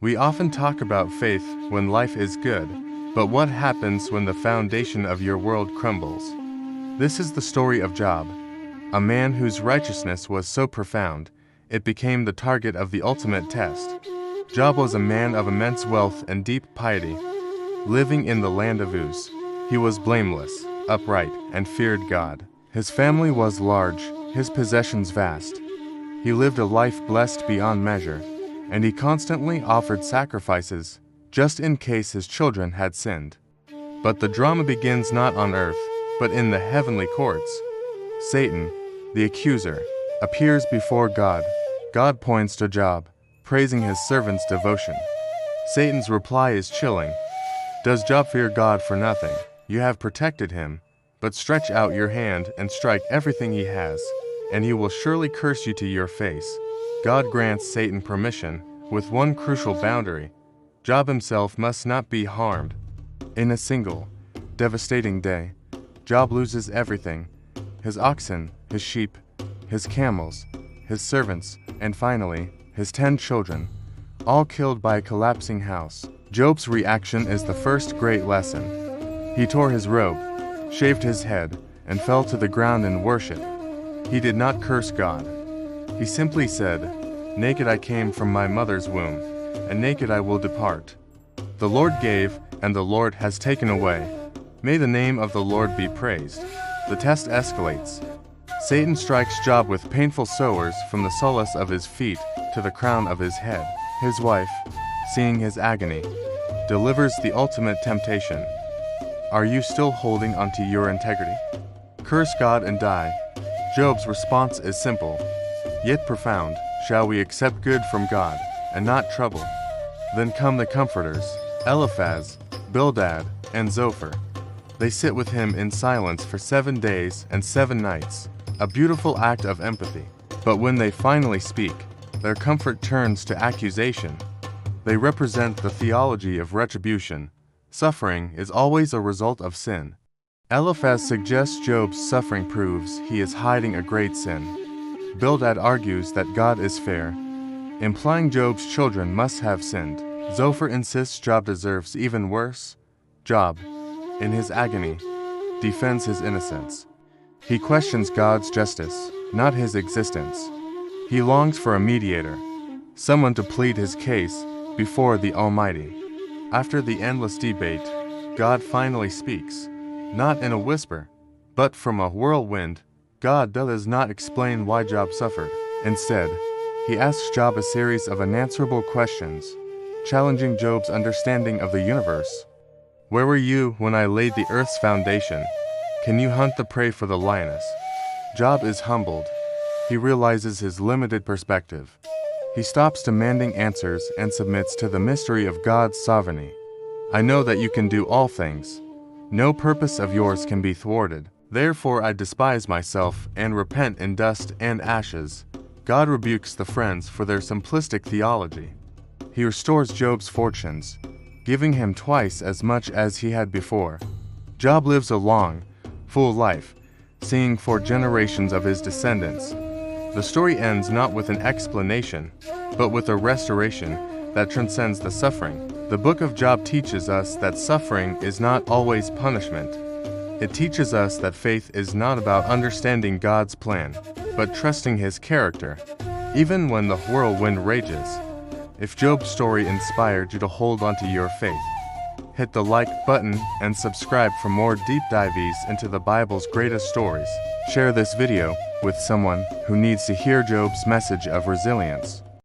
We often talk about faith when life is good, but what happens when the foundation of your world crumbles? This is the story of Job, a man whose righteousness was so profound, it became the target of the ultimate test. Job was a man of immense wealth and deep piety, living in the land of Uz. He was blameless, upright, and feared God. His family was large, his possessions vast. He lived a life blessed beyond measure, and he constantly offered sacrifices, just in case his children had sinned. But the drama begins not on earth, but in the heavenly courts. Satan, the accuser, appears before God. God points to Job, praising his servant's devotion. Satan's reply is chilling. Does Job fear God for nothing? You have protected him, but stretch out your hand and strike everything he has, and he will surely curse you to your face. God grants Satan permission, with one crucial boundary. Job himself must not be harmed. In a single, devastating day, Job loses everything: his oxen, his sheep, his camels, his servants, and finally, his 10 children, all killed by a collapsing house. Job's reaction is the first great lesson. He tore his robe, shaved his head, and fell to the ground in worship. He did not curse God. He simply said, "Naked I came from my mother's womb, and naked I will depart. The Lord gave, and the Lord has taken away. May the name of the Lord be praised." The test escalates. Satan strikes Job with painful sores from the soles of his feet to the crown of his head. His wife, seeing his agony, delivers the ultimate temptation. Are you still holding onto your integrity? Curse God and die. Job's response is simple, yet profound. Shall we accept good from God, and not trouble? Then come the comforters, Eliphaz, Bildad, and Zophar. They sit with him in silence for 7 days and 7 nights, a beautiful act of empathy. But when they finally speak, their comfort turns to accusation. They represent the theology of retribution. Suffering is always a result of sin. Eliphaz suggests Job's suffering proves he is hiding a great sin. Bildad argues that God is fair, implying Job's children must have sinned. Zophar insists Job deserves even worse. Job, in his agony, defends his innocence. He questions God's justice, not his existence. He longs for a mediator, someone to plead his case before the Almighty. After the endless debate, God finally speaks, not in a whisper, but from a whirlwind. God does not explain why Job suffered. Instead, he asks Job a series of unanswerable questions, challenging Job's understanding of the universe. Where were you when I laid the earth's foundation? Can you hunt the prey for the lioness? Job is humbled. He realizes his limited perspective. He stops demanding answers and submits to the mystery of God's sovereignty. I know that you can do all things. No purpose of yours can be thwarted. Therefore I despise myself and repent in dust and ashes. God rebukes the friends for their simplistic theology. He restores Job's fortunes, giving him twice as much as he had before. Job lives a long, full life, seeing 4 generations of his descendants. The story ends not with an explanation, but with a restoration that transcends the suffering. The book of Job teaches us that suffering is not always punishment. It teaches us that faith is not about understanding God's plan, but trusting His character, even when the whirlwind rages. If Job's story inspired you to hold onto your faith, hit the like button and subscribe for more deep dives into the Bible's greatest stories. Share this video with someone who needs to hear Job's message of resilience.